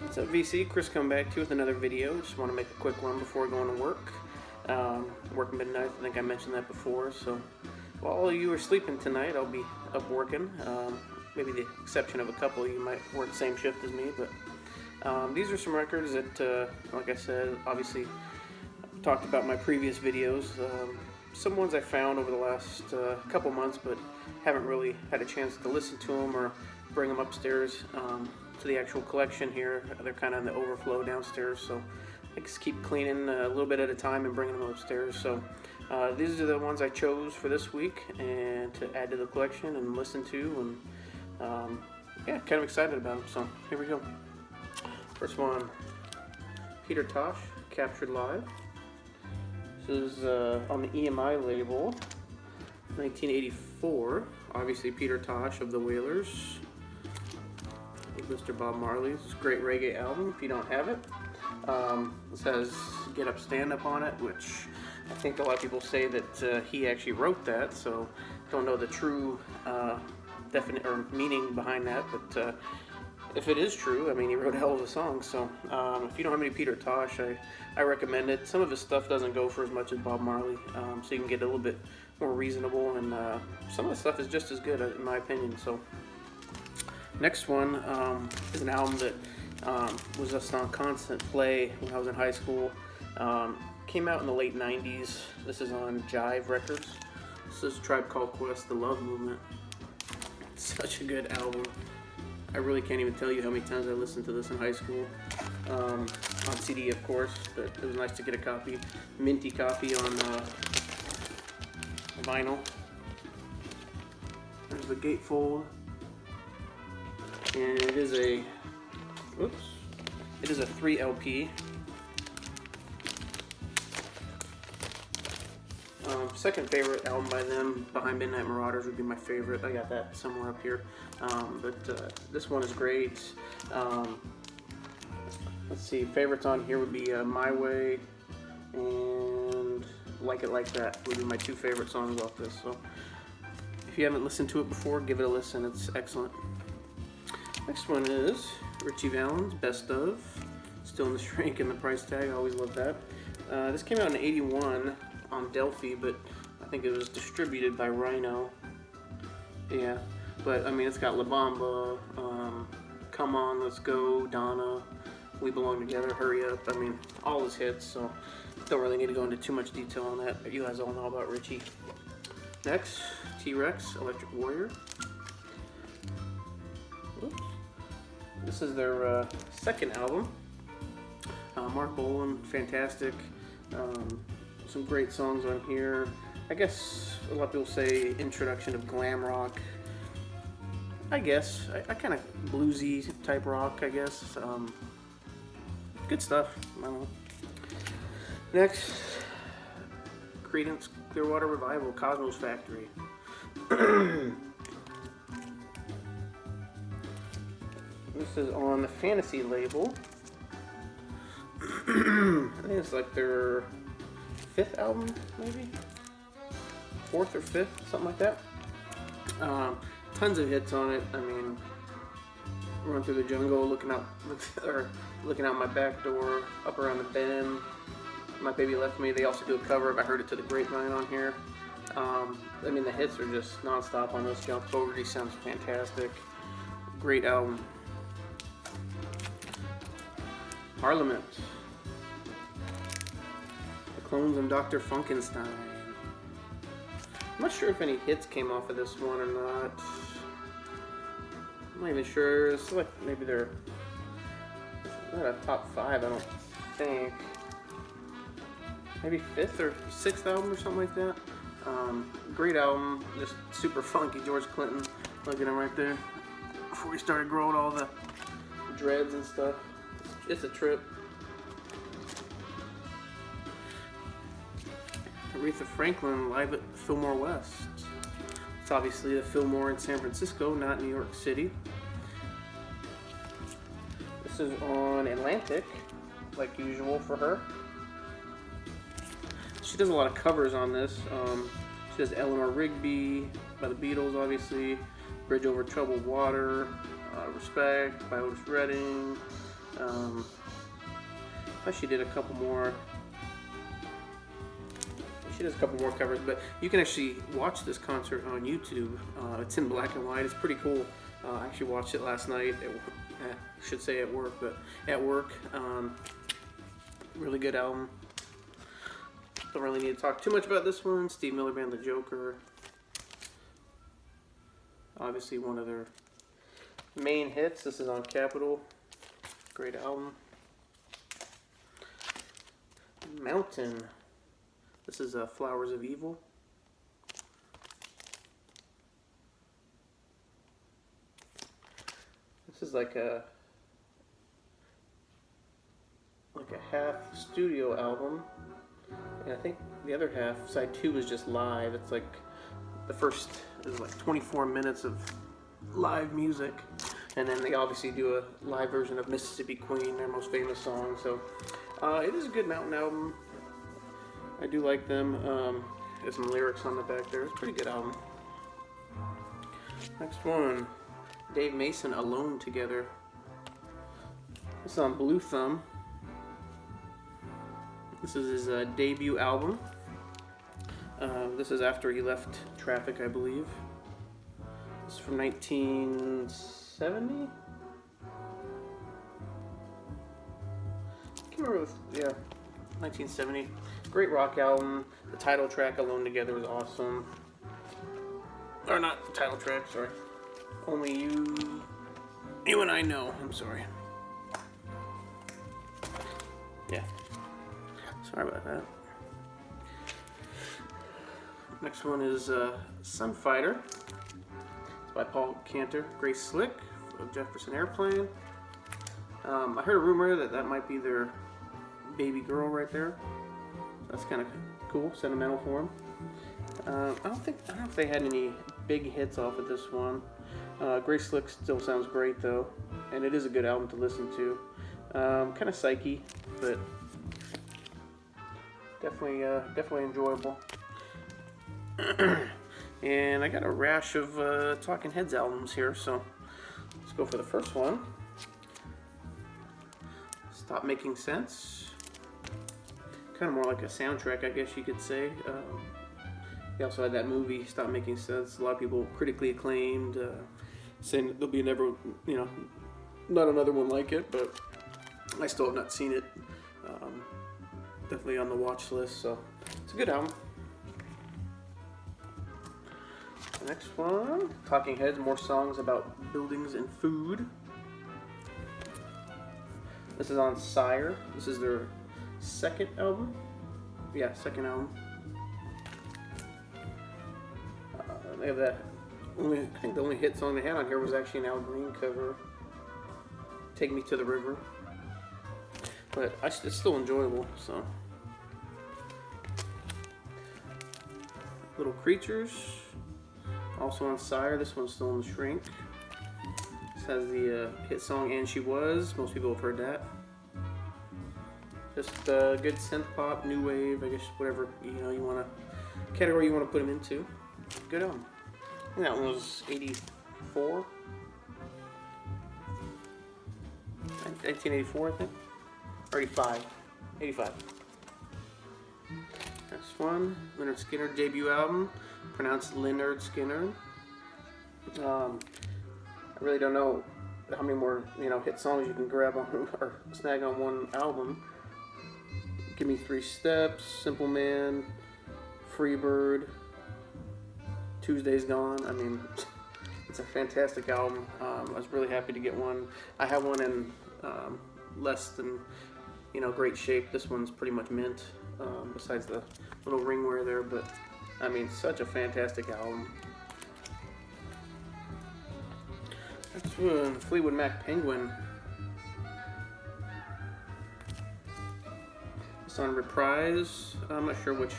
What's up, VC? Chris coming back to you with another video. Just want to make a quick one before going to work. Working midnight, I think I mentioned that before. So while all of you are sleeping tonight, I'll be up working. Maybe the exception of a couple of you might work the same shift as me. But these are some records that, like I said, obviously I've talked about in my previous videos. Some ones I found over the last couple months, but haven't really had a chance to listen to them or bring them upstairs to the actual collection here. They're kind of in the overflow downstairs, so I just keep cleaning a little bit at a time and bringing them upstairs. So these are the ones I chose for this week and to add to the collection and listen to, and yeah, kind of excited about them. So here we go. First one, Peter Tosh, Captured Live. This is on the EMI label, 1984. Obviously Peter Tosh of the Wailers, Mr. Bob Marley's great reggae album, if you don't have it. This has Get Up, Stand Up on it, which I think a lot of people say that he actually wrote that, so don't know the true definite or meaning behind that, but if it is true, I mean, he wrote a hell of a song. So if you don't have any Peter Tosh, I recommend it. Some of his stuff doesn't go for as much as Bob Marley, so you can get a little bit more reasonable, and some of the stuff is just as good in my opinion. So next one is an album that was just on constant play when I was in high school. Came out in the late 90s. This is on Jive Records. This is Tribe Called Quest, The Love Movement. It's such a good album. I really can't even tell you how many times I listened to this in high school. On CD, of course, but it was nice to get a copy, minty copy on vinyl. There's the gatefold. And it is a, it is a 3 LP. Second favorite album by them, Behind Midnight Marauders, would be my favorite. I got that somewhere up here. But this one is great. Let's see, favorites on here would be My Way and Like It Like That would be my two favorite songs off this. So if you haven't listened to it before, give it a listen. It's excellent. Next one is Ritchie Valens, Best Of. Still in the shrink and the price tag. I always love that. This came out in '81 on Delphi, but I think it was distributed by Rhino. Yeah, but I mean, it's got La Bamba, Come On, Let's Go, Donna, We Belong Together, Hurry Up. I mean, all his hits, so don't really need to go into too much detail on that, but you guys all know about Ritchie. Next, T-Rex, Electric Warrior. Oops. This is their second album. Mark Bolan, fantastic. Some great songs on here. I guess a lot of people say introduction of glam rock. I guess I kind of bluesy type rock, I guess. Good stuff. I don't know. Next, Creedence Clearwater Revival, Cosmos Factory. This is on the Fantasy label. I think it's like their 5th album, maybe 4th or 5th, something like that. Tons of hits on it. I mean, Run Through the Jungle, Looking Out My Back Door, Up Around the Bend, My Baby Left Me. They also do a cover of I Heard It to the Grapevine on here. I mean, the hits are just non-stop on this. Jump Fogarty sounds fantastic. Great album. Parliament. The Clones and Dr. Funkenstein. I'm not sure if any hits came off of this one or not. I'm not even sure. It's like maybe they're not a top 5, I don't think. Maybe 5th or 6th album or something like that. Great album, just super funky. George Clinton, look at him right there. Before he started growing all the dreads and stuff. It's a trip. Aretha Franklin live at Fillmore West. It's obviously the Fillmore in San Francisco, not New York City. This is on Atlantic, like usual for her. She does a lot of covers on this. She does Eleanor Rigby by the Beatles, obviously. Bridge Over Troubled Water, Respect by Otis Redding. She did a couple more. She does a couple more covers, but you can actually watch this concert on YouTube. It's in black and white. It's pretty cool. I actually watched it last night. I should say at work, but at work. Really good album. Don't really need to talk too much about this one. Steve Miller Band, The Joker. Obviously one of their main hits. This is on Capitol. Great album. Mountain. This is Flowers of Evil. This is like a half studio album, and I think the other half, side 2, is just live. It's like the first is like 24 minutes of live music, and then they obviously do a live version of Mississippi Queen, their most famous song. So it is a good Mountain album. I do like them. There's some lyrics on the back there. It's a pretty good album. Next one, Dave Mason, Alone Together. This is on Blue Thumb. This is his debut album. This is after he left Traffic, I believe. This is from 1970? I can't remember. Yeah, 1970. Great rock album. The title track, Alone Together, is awesome. Or not the title track, sorry. Only You and I Know. I'm sorry. Yeah. Sorry about that. Next one is Sunfighter. It's by Paul Cantor. Grace Slick of Jefferson Airplane. I heard a rumor that might be their baby girl right there. That's kind of cool, sentimental for them. I don't know if they had any big hits off of this one. Grace Slick still sounds great though, and it is a good album to listen to. Kind of psyche, but definitely enjoyable. And I got a rash of Talking Heads albums here, so let's go for the first one. Stop Making Sense. Kind of more like a soundtrack, I guess you could say. He also had that movie, Stop Making Sense. A lot of people critically acclaimed, saying there'll be never, not another one like it, but I still have not seen it. Definitely on the watch list, so it's a good album. The next one, Talking Heads, more songs about buildings and food. This is on Sire. This is their second album. Yeah, second album. They have that. I think the only hit song they had on here was actually an Al Green cover, "Take Me to the River." But it's still enjoyable. So, Little Creatures, also on Sire. This one's still in the Shrink. This has the hit song "And She Was." Most people have heard that. Just good synth pop, new wave, I guess, whatever you want to category you want to put them into. Good album. I think that one was 84. 1984, I think. Or 85. 85. Next one, Lynyrd Skynyrd debut album, pronounced Lynyrd Skynyrd. I really don't know how many more hit songs you can grab on or snag on one album. Give Me 3 Steps, Simple Man, Freebird, Tuesday's Gone. I mean, it's a fantastic album. I was really happy to get one. I have one in less than great shape. This one's pretty much mint, besides the little ring wear there. But I mean, such a fantastic album. Next one, Fleetwood Mac, Penguin. It's on Reprise. I'm not sure which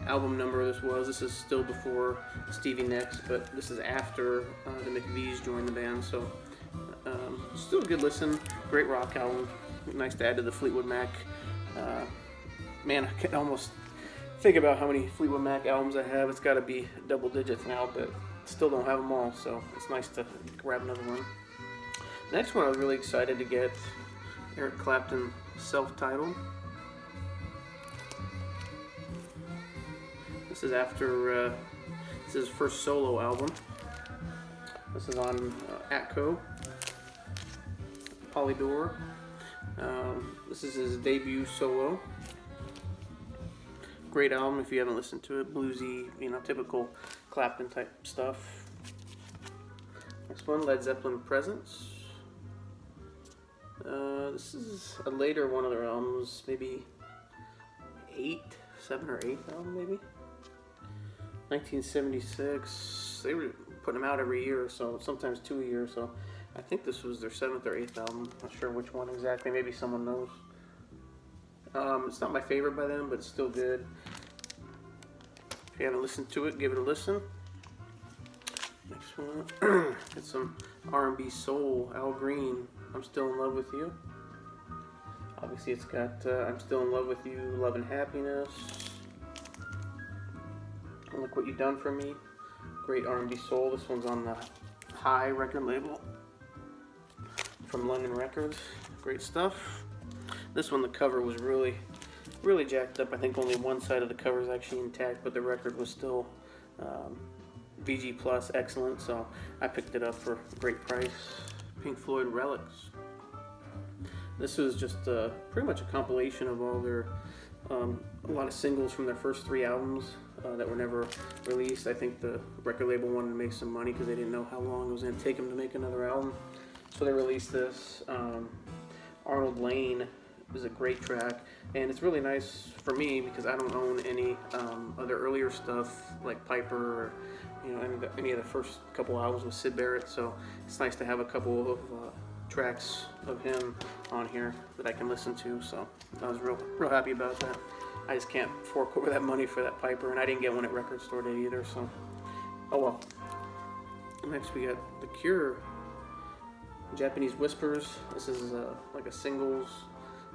album number this was. This is still before Stevie Nicks, but this is after the McVies joined the band. So still a good listen. Great rock album. Nice to add to the Fleetwood Mac. Man, I can almost think about how many Fleetwood Mac albums I have. It's got to be double digits now, but still don't have them all. So it's nice to grab another one. Next one I was really excited to get. Eric Clapton, self-titled. This is after, this is his first solo album. This is on Atco, Polydor. This is his debut solo. Great album if you haven't listened to it. Bluesy, you know, typical Clapton type stuff. Next one, Led Zeppelin Presence. This is a later one of their albums, maybe 7 or 8 album maybe. 1976. They were putting them out every year, so sometimes 2 a year. So I think this was their 7th or 8th album. Not sure which one exactly. Maybe someone knows. It's not my favorite by them, but it's still good. If you haven't listened to it, give it a listen. Next one, get some R&B soul. Al Green, I'm Still in Love with You. Obviously, it's got I'm Still in Love with You, Love and Happiness. Look What You've Done for Me. Great R&B soul. This one's on the High record label from London Records. Great stuff. This one, the cover was really jacked up. I think only one side of the cover is actually intact, but the record was still VG Plus, excellent. So I picked it up for a great price. Pink Floyd, Relics. This was just pretty much a compilation of all their a lot of singles from their first 3 albums that were never released. I think the record label wanted to make some money because they didn't know how long it was going to take them to make another album. So they released this. Arnold Lane is a great track, and it's really nice for me because I don't own any other earlier stuff like Piper or any of the first couple albums with Syd Barrett. So it's nice to have a couple of tracks of him on here that I can listen to. So I was real happy about that. I just can't fork over that money for that Piper, and I didn't get one at Record Store Day either. So oh well. Next we got The Cure, Japanese Whispers. This is like a singles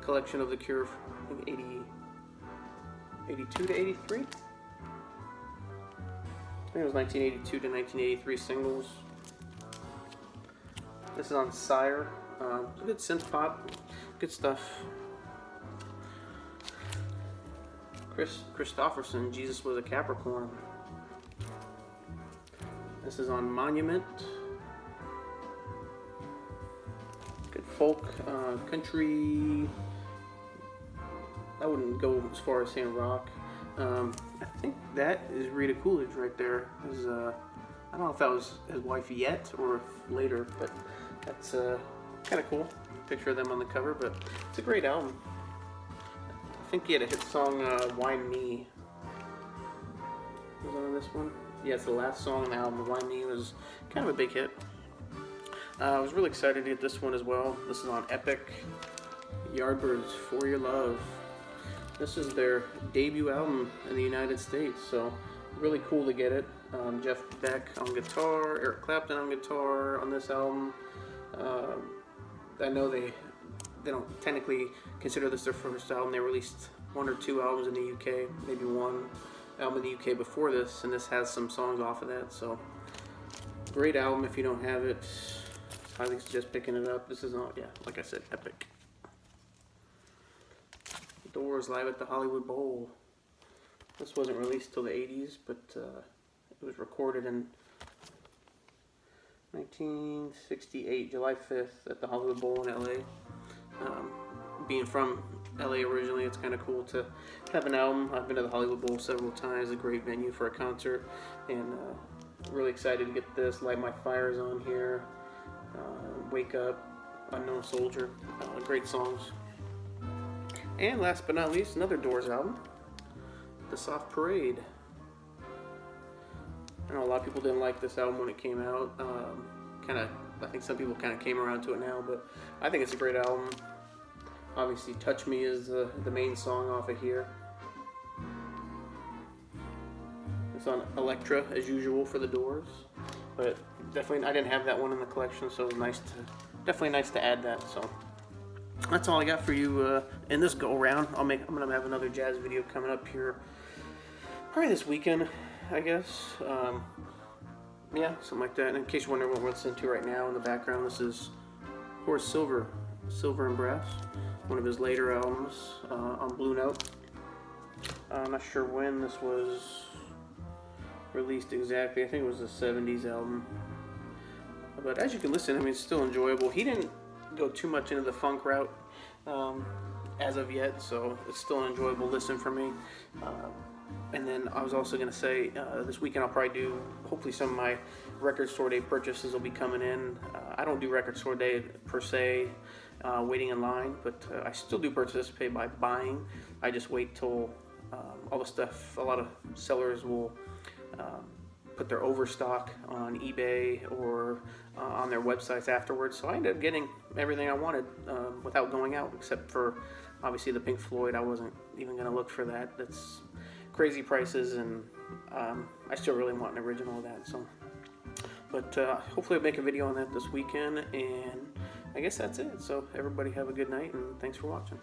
collection of The Cure from 82 to 83. I think it was 1982 to 1983 singles. This is on Sire. Good synth pop, good stuff. Kris Kristofferson, Jesus Was a Capricorn. This is on Monument. Good folk, country. I wouldn't go as far as saying rock. I think that is Rita Coolidge right there. I don't know if that was his wife yet or if later, but that's kind of cool. Picture of them on the cover, but it's a great album. I think he had a hit song, Why Me. Was on this one? Yeah, it's the last song on the album. Why Me was kind of a big hit. I was really excited to get this one as well. This is on Epic. Yardbirds, For Your Love. This is their debut album in the United States, so really cool to get it. Jeff Beck on guitar, Eric Clapton on guitar on this album. I know they don't technically consider this their first album. They released 1 or 2 albums in the UK, maybe 1 album in the UK before this, and this has some songs off of that. So great album. If you don't have it, I highly suggest picking it up. This is not, yeah, like I said, epic. Doors, Live at the Hollywood Bowl. This wasn't released till the 80s, but it was recorded in 1968, July 5th at the Hollywood Bowl in LA. Being from LA originally, it's kind of cool to have an album. I've been to the Hollywood Bowl several times. A great venue for a concert, and really excited to get this. Light My Fire's on here. Wake Up, Unknown Soldier. Great songs. And last but not least, another Doors album, The Soft Parade. I know a lot of people didn't like this album when it came out. I think some people kind of came around to it now, but I think it's a great album. Obviously, Touch Me is the main song off of here. It's on Elektra as usual for the Doors, but definitely I didn't have that one in the collection, so it was definitely nice to add that. So that's all I got for you in this go around. I'm gonna have another jazz video coming up here probably this weekend, I guess. Yeah, something like that. And in case you wonder what we're listening to right now in the background, this is Horace Silver, Silver and Brass, one of his later albums on Blue Note. I'm not sure when this was released exactly. I think it was a 70s album. But as you can listen, I mean, it's still enjoyable. He didn't go too much into the funk route as of yet, so it's still an enjoyable listen for me. And then I was also going to say, this weekend I'll probably do, hopefully some of my record store day purchases will be coming in. I don't do record store day per se, waiting in line, but I still do participate by buying. I just wait till all the stuff, a lot of sellers will put their overstock on eBay or on their websites afterwards. So I ended up getting everything I wanted without going out, except for obviously the Pink Floyd. I wasn't even going to look for that. That's crazy prices, and I still really want an original of that. So, but hopefully I'll make a video on that this weekend, and I guess that's it. So everybody have a good night, and thanks for watching.